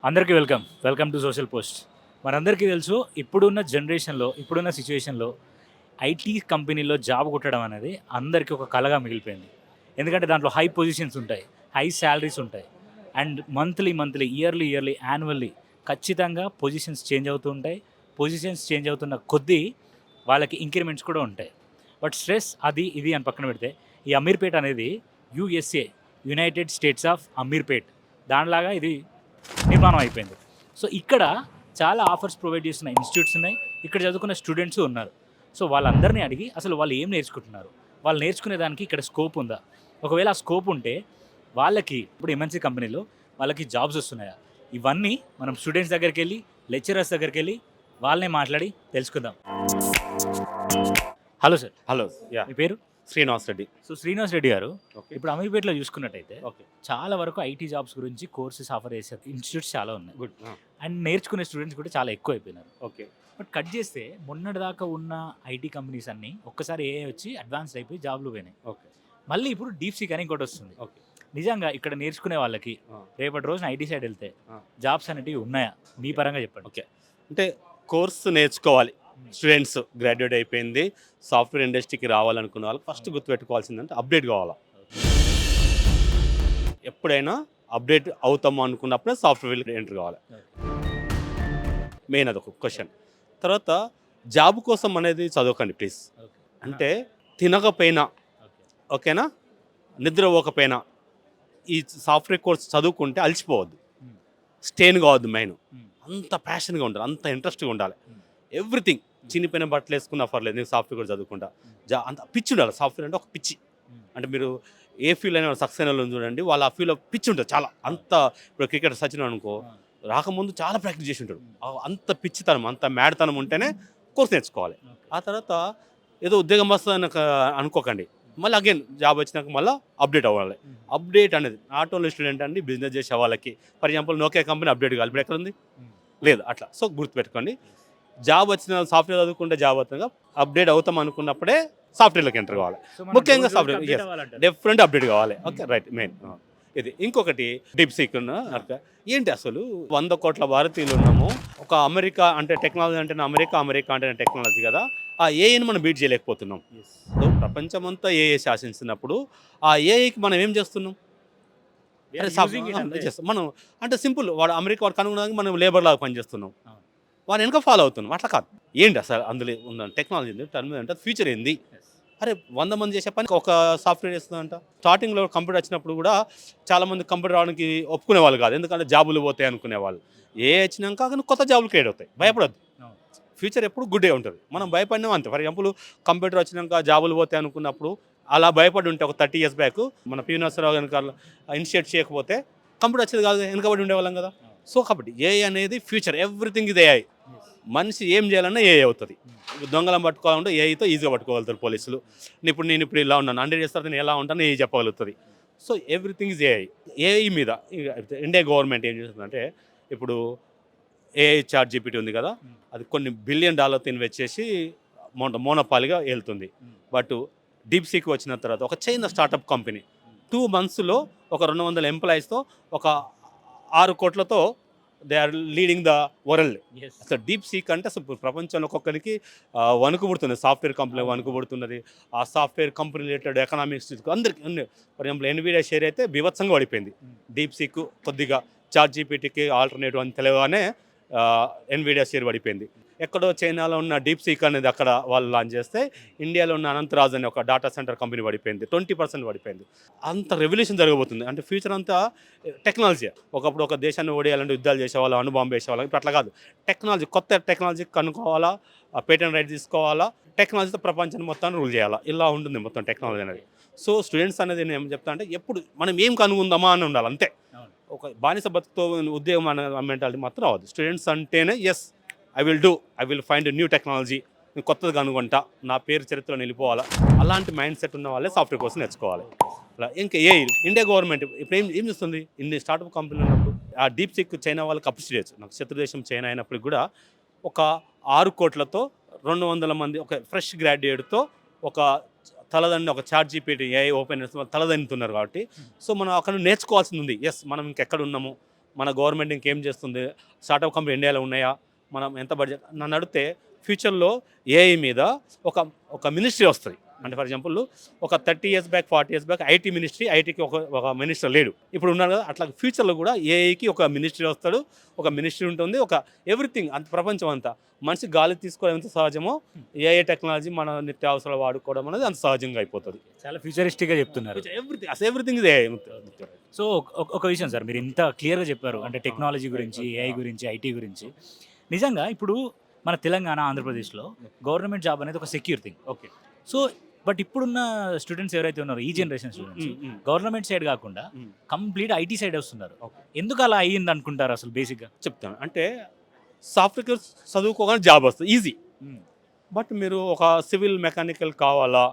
అందరికీ welcome to social post. మనందరికీ తెలుసు ఇప్పుడున్న జనరేషన్‌లో, ఇప్పుడున్న సిట్యుయేషన్‌లో ఐటీ కంపెనీలో జాబ్ కొట్టడం అనేది అందరికీ ఒక కలగా మిగిలిపోయింది. ఎందుకంటే దాంట్లో హై పొజిషన్స్ ఉంటాయి. హై సాలరీస్ ఉంటాయి. అండ్ మంత్లీ, ఇయర్లీ, యాన్యువల్లీ ఖచ్చితంగా పొజిషన్స్ చేంజ్ అవుతూ ఉంటాయి. పొజిషన్స్ చేంజ్ అవుతున్న కొద్దీ వాళ్ళకి ఇంక్రిమెంట్స్ కూడా ఉంటాయి. బట్ స్ట్రెస్ అది ఇది అని పక్కన పెడితే ఈ అమీర్పేట్ అనేది USA, United states of Ameerpet దానిలాగా ఇది నిర్మాణం అయిపోయింది. సో ఇక్కడ చాలా ఆఫర్స్ ప్రొవైడ్ చేస్తున్న ఇన్స్టిట్యూట్స్ ఉన్నాయి. ఇక్కడ చదువుకున్న స్టూడెంట్స్ ఉన్నారు. సో వాళ్ళందరినీ అడిగి అసలు వాళ్ళు ఏం నేర్చుకుంటున్నారు, వాళ్ళు నేర్చుకునే దానికి ఇక్కడ స్కోప్ ఉందా, ఒకవేళ ఆ స్కోప్ ఉంటే వాళ్ళకి ఇప్పుడు ఎంఎన్సీ కంపెనీలో వాళ్ళకి జాబ్స్ వస్తున్నాయా, ఇవన్నీ మనం స్టూడెంట్స్ దగ్గరికి వెళ్ళి, లెక్చరర్స్ దగ్గరికి వెళ్ళి వాళ్ళనే మాట్లాడి తెలుసుకుందాం. Hello sir. హలో. మీ పేరు? శ్రీనివాస్ రెడ్డి. సో శ్రీనివాస్ రెడ్డి గారు, ఓకే. ఇప్పుడు అమీర్పేటలో చూసుకున్నట్టయితే ఓకే. చాలా వరకు ఐటీ జాబ్స్ గురించి కోర్సెస్ ఆఫర్ చేసే ఇన్స్టిట్యూట్స్ చాలా ఉన్నాయి. గుడ్. అండ్ నేర్చుకునే స్టూడెంట్స్ కూడా చాలా ఎక్కువ అయిపోయినారు. ఓకే. బట్ కట్ చేస్తే మొన్నటిదాకా ఉన్న ఐటీ కంపెనీస్ అన్నీ ఒక్కసారి ఏఐ వచ్చి అడ్వాన్స్డ్ అయిపోయి జాబ్లు పోయినాయి. ఓకే. మళ్ళీ ఇప్పుడు డీప్ సీక్ అని ఇంకోటి వస్తుంది. ఓకే. నిజంగా ఇక్కడ నేర్చుకునే వాళ్ళకి ఆ. రేపటి రోజున ఐటీ సైడ్ వెళ్తే ఆ. జాబ్స్ అనేటివి ఉన్నాయా? మీ పరంగా చెప్పండి. ఓకే. అంటే కోర్సు నేర్చుకోవాలి. స్టూడెంట్స్ గ్రాడ్యుయేట్ అయిపోయింది, సాఫ్ట్వేర్ ఇండస్ట్రీకి రావాలనుకున్న వాళ్ళకి ఫస్ట్ గుర్తుపెట్టుకోవాల్సిందంటే అప్డేట్ కావాలా. ఎప్పుడైనా అప్డేట్ అవుతాము అనుకున్నప్పుడే సాఫ్ట్వేర్ ఎంటర్ కావాలి. మెయిన్ అదొక క్వశ్చన్. తర్వాత జాబ్ కోసం అనేది చదవకండి ప్లీజ్. అంటే తినకపోయినా, ఓకేనా, నిద్రపోకపోయినా ఈ సాఫ్ట్వేర్ కోర్స్ చదువుకుంటే అలసిపోవద్దు, స్టెయిన్ కావద్దు. మెయిన్ అంత ప్యాషన్గా ఉండాలి, అంత ఇంట్రెస్ట్గా ఉండాలి. ఎవ్రీథింగ్ చినిపోయిన బట్టలు వేసుకున్నా పర్లేదు, నేను సాఫ్ట్వేర్ కూడా చదువుకుంటా. అంత పిచ్చి ఉండాలి. సాఫ్ట్వేర్ అంటే ఒక పిచ్చి. అంటే మీరు ఏ ఫీల్డ్ అయినా సక్సెస్ అయిన వాళ్ళని చూడండి, వాళ్ళ ఆ ఫీల్డ్లో పిచ్చి ఉంటుంది చాలా. అంత ఇప్పుడు క్రికెట్ సచిన్ అనుకో, రాకముందు చాలా ప్రాక్టీస్ చేసి ఉంటాడు. అంత పిచ్చితనం, అంత మ్యాడ్తనం ఉంటేనే కోర్స్ నేర్చుకోవాలి. ఆ తర్వాత ఏదో ఉద్యోగం వస్తుందని అనుకోకండి, మళ్ళీ అగైన్ జాబ్ వచ్చినాక మళ్ళీ అప్డేట్ అవ్వాలి. అప్డేట్ అనేది నాట్ ఓన్లీ స్టూడెంట్ అండి, బిజినెస్ చేసే వాళ్ళకి. For example Nokia company update కావాలి, ఇప్పుడు ఎక్కడ ఉంది? లేదు. అట్లా సో గుర్తుపెట్టుకోండి, జాబ్ వచ్చిన సాఫ్ట్వేర్ చదువుకుంటే జాబ్ అవుతుంది, అప్డేట్ అవుతాం అనుకున్నప్పుడే సాఫ్ట్వేర్లోకి ఎంటర్ కావాలి. ముఖ్యంగా సాఫ్ట్వేర్ డిఫరెంట్ అప్డేట్ కావాలి. Okay, right. మెయిన్ ఇది. ఇంకొకటి డీప్ సీక్ ఏంటి అసలు 100 కోట్ల భారతీయులు ఉన్నాము. ఒక అమెరికా అంటే టెక్నాలజీ అంటే అమెరికా అంటే టెక్నాలజీ కదా, ఆ ఏఐని మనం బీట్ చేయలేకపోతున్నాం. సో ప్రపంచమంతా ఏఐ శాసిస్తున్నప్పుడు ఆ ఏఐకి మనం ఏం చేస్తున్నాం? మనం అంటే సింపుల్, వాడు అమెరికా వాడు కనుగొనడానికి మనం లేబర్ లాగా పనిచేస్తున్నాం, వాడు వెనక ఫాలో అవుతున్నాం. అట్లా కాదు. ఏంటి అసలు అందులో ఉన్న టెక్నాలజీ ఏంది, టర్మ్ అంటే ఫ్యూచర్ ఏంది? అరే 100 మంది చేసే పని ఒక సాఫ్ట్వేర్ చేస్తుందంట. స్టార్టింగ్లో కంప్యూటర్ వచ్చినప్పుడు కూడా చాలామంది కంప్యూటర్ రావడానికి ఒప్పుకునే వాళ్ళు కాదు, ఎందుకంటే జాబులు పోతాయి అనుకునేవాళ్ళు. ఏ వచ్చినాక కానీ కొత్త జాబులు క్రియేట్ అవుతాయి, భయపడద్దు. ఫ్యూచర్ ఎప్పుడు గుడ్డే ఉంటుంది, మనం భయపడినాం అంతే. ఫర్ ఎగ్జాంపుల్ కంప్యూటర్ వచ్చినాక జాబులు పోతాయి అనుకున్నప్పుడు అలా భయపడి ఉంటే ఒక 30 years బ్యాక్ మన పి నరసింహరావు కనుక ఇనిషియేట్ చేయకపోతే కంప్యూటర్ వచ్చేది కాదు, వెనకబడి ఉండేవాళ్ళం కదా. సో కాబట్టి ఏఐ అనేది ఫ్యూచర్, ఎవ్రీథింగ్ ఇది ఏఐ. మనిషి ఏం చేయాలన్నా ఏఐ అవుతుంది. దొంగలను పట్టుకోవాలంటే ఏఐతో ఈజీగా పట్టుకోగలుగుతారు పోలీసులు. నేను ఇప్పుడు ఇలా ఉన్నాను, 100 years తర్వాత నేను ఎలా ఉంటాను ఏఐ చెప్పగలుగుతుంది. So everything is AI. AI మీద ఇండియా గవర్నమెంట్ ఏం చేస్తుందంటే, ఇప్పుడు ఏఐ చాట్ జీపీటీ ఉంది కదా, అది కొన్ని $1 billion ఇన్వెస్ట్ చేసి మోనోపాలిగా వెళ్తుంది. బట్ డీప్ సీక్ వచ్చిన తర్వాత ఒక చైనా స్టార్టప్ కంపెనీ 2 monthsలో ఒక 200 ఎంప్లాయీస్తో ఒక 6 కోట్లతో they are leading the world. అసలు డీప్ సీక్ అంటే అసలు ప్రపంచంలో ఒక్కొక్కరికి వణుకు పుడుతుంది, సాఫ్ట్వేర్ కంపెనీ వణుకు పుడుతున్నది. ఆ సాఫ్ట్వేర్ కంపెనీ రిలేటెడ్ ఎకనామిక్స్ అందరికీ ఫర్ ఎగ్జాంపుల్ ఎన్విడియా షేర్ అయితే బీభత్సంగా పడిపోయింది. డీప్ సీక్ కొద్దిగా చాట్ జీపీటీకి ఆల్టర్నేటివ్ అని తెలియగానే ఎన్విడియా షేర్ పడిపోయింది. ఎక్కడో చైనాలో ఉన్న డీప్ సీక్ అనేది అక్కడ వాళ్ళు లాంచ్ చేస్తే, ఇండియాలో ఉన్న అనంతరాజ్ అనే ఒక డాటా సెంటర్ కంపెనీ పడిపోయింది, 20% పడిపోయింది. అంత రెవల్యూషన్ జరగబోతుంది. అంటే ఫ్యూచర్ అంతా టెక్నాలజీ. ఒకప్పుడు ఒక దేశాన్ని ఓడేయాలంటే యుద్ధాలు చేసేవాళ్ళు, అణుబాంబు వేసేవాళ్ళు. ఇప్పుడు అట్లా కాదు, టెక్నాలజీ, కొత్త టెక్నాలజీ కనుక్కోవాలా, పేటెంట్ రైట్ తీసుకోవాలా, టెక్నాలజీతో ప్రపంచాన్ని మొత్తాన్ని రూల్ చేయాలా, ఇలా ఉంటుంది మొత్తం టెక్నాలజీ అనేది. సో స్టూడెంట్స్ అనేది నేను ఏం చెప్తా అంటే, ఎప్పుడు మనం ఏం కనుగొందామా అని ఉండాలి అంతే. ఒక బానిస బతుకుతో ఉద్యోగం అనే మెంటాలిటీ మాత్రం రావద్దు. స్టూడెంట్స్ అంటేనే yes I will find new technology, నేను కొత్తది కనుగొంటా, నా పేరు చరిత్రలో నిలిపోవాలా, అలాంటి మైండ్ సెట్ ఉన్న వాళ్ళే సాఫ్ట్వేర్ కోసం నేర్చుకోవాలి. అలా ఇంకా ఇండియా గవర్నమెంట్ ఇప్పుడు ఏం చూస్తుంది, ఇన్ని స్టార్టప్ కంపెనీలు ఉన్నప్పుడు ఆ డీప్ సీక్ చైనా వాళ్ళకి అప్రిషియేట్ చేయొచ్చు. నాకు శత్రుదేశం చైనా అయినప్పటికి కూడా ఒక 6 కోట్లతో 200 మంది ఒక ఫ్రెష్ గ్రాడ్యుయేట్తో ఒక తలదండి, ఒక చాట్ జీపీటీ ఏఐ ఓపెన్ తలదంతున్నారు కాబట్టి, సో మనం అక్కడ నేర్చుకోవాల్సింది ఉంది. ఎస్ మనం ఇంకెక్కడ ఉన్నాము, మన గవర్నమెంట్ ఇంకేం చేస్తుంది, స్టార్టప్ కంపెనీ ఇండియాలో ఉన్నాయా, మనం ఎంత బడ్జెట్ నన్ను అడిగితే ఫ్యూచర్లో ఏఐ మీద ఒక ఒక మినిస్ట్రీ వస్తుంది. అంటే ఫర్ ఎగ్జాంపుల్ ఒక 30 years back 40 years back IT ministry, ఐటీకి ఒక మినిస్టర్ లేడు, ఇప్పుడు ఉన్నారు కదా. అట్లా ఫ్యూచర్లో కూడా ఏఐకి ఒక మినిస్ట్రీ వస్తాడు, ఒక మినిస్ట్రీ ఉంటుంది, ఒక ఎవ్రీథింగ్ అంత ప్రపంచం అంతా మనిషి గాలి తీసుకోవడం ఎంత సహజమో ఏఐ టెక్నాలజీ మన నిత్య అవసరాలు వాడుకోవడం అనేది అంత సహజంగా అయిపోతుంది. చాలా ఫ్యూచరిస్టిక్గా చెప్తున్నారు. Everything is AI. సో ఒక విషయం సార్, మీరు ఇంత క్లియర్గా చెప్పారు అంటే టెక్నాలజీ గురించి, ఏఐ గురించి, ఐటీ గురించి. నిజంగా ఇప్పుడు మన తెలంగాణ, ఆంధ్రప్రదేశ్లో గవర్నమెంట్ జాబ్ అనేది ఒక secure thing. Okay. So but ఇప్పుడున్న స్టూడెంట్స్ ఎవరైతే ఉన్నారో ఈ జనరేషన్ స్టూడెంట్స్ గవర్నమెంట్ సైడ్ కాకుండా కంప్లీట్ ఐటీ సైడ్ వస్తున్నారు. ఎందుకు అలా అయ్యింది అనుకుంటారు అసలు బేసిక్గా? చెప్తాను. అంటే సాఫ్ట్వేర్ చదువుకోగానే జాబ్ వస్తుంది ఈజీ. బట్ మీరు ఒక సివిల్ మెకానికల్ కావాలా,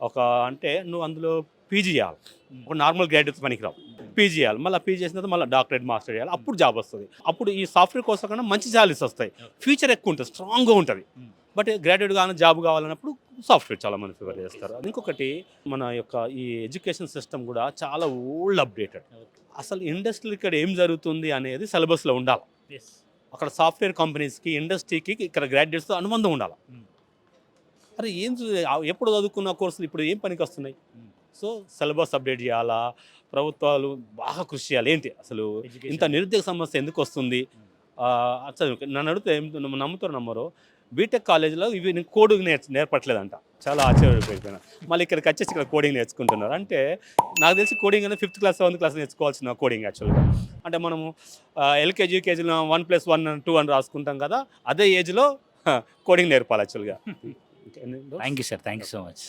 ఒక అంటే నువ్వు అందులో పీజీ చేయాలి. ఒక నార్మల్ గ్రాడ్యుయేట్స్ పనికిరావు, పీజీ చేయాలి. మళ్ళీ పీజీ చేసిన తర్వాత మళ్ళీ డాక్టరేట్, మాస్టర్ చేయాలి, అప్పుడు జాబ్ వస్తుంది. అప్పుడు ఈ సాఫ్ట్వేర్ కోసం కన్నా మంచి సాలరీస్ వస్తాయి, ఫ్యూచర్ ఎక్కువ ఉంటుంది, స్ట్రాంగ్గా ఉంటుంది. బట్ గ్రాడ్యుయేట్ కానీ జాబ్ కావాలన్నప్పుడు సాఫ్ట్వేర్ చాలా మంది ఫేవర్ చేస్తారు. ఇంకొకటి మన యొక్క ఈ ఎడ్యుకేషన్ సిస్టమ్ కూడా చాలా ఓల్డ్ అప్డేటెడ్. అసలు ఇండస్ట్రీలో ఇక్కడ ఏం జరుగుతుంది అనేది సిలబస్లో ఉండాలి. అక్కడ సాఫ్ట్వేర్ కంపెనీస్కి, ఇండస్ట్రీకి ఇక్కడ గ్రాడ్యుయేట్స్తో అనుబంధం ఉండాలి. అరే ఎప్పుడు చదువుకున్న కోర్సులు ఇప్పుడు ఏం పనికి వస్తున్నాయి? సో సిలబస్ అప్డేట్ చేయాలా, ప్రభుత్వాలు బాగా కృషి చేయాలి. ఏంటి అసలు ఇంత నిరుద్యోగ సమస్య ఎందుకు వస్తుంది? అసలు నన్ను అడిగితే నమ్ముతారు నమ్మరు, బీటెక్ కాలేజీలో ఇవి కోడింగ్ నేర్పట్లేదంట. చాలా ఆశ్చర్యపోయిపోయినా. మళ్ళీ ఇక్కడికి వచ్చేసి ఇక్కడ కోడింగ్ నేర్చుకుంటున్నారు. అంటే నాకు తెలిసి కోడింగ్ అనేది 5th క్లాస్ 7th క్లాస్ నేర్చుకోవాల్సిన కోడింగ్ యాక్చువల్గా. అంటే మనము ఎల్కేజీ యూకేజీలో 1+1 2 అని రాసుకుంటాం కదా, అదే ఏజ్లో కోడింగ్ నేర్పాలి యాక్చువల్గా. Thank you sir, thank you so much.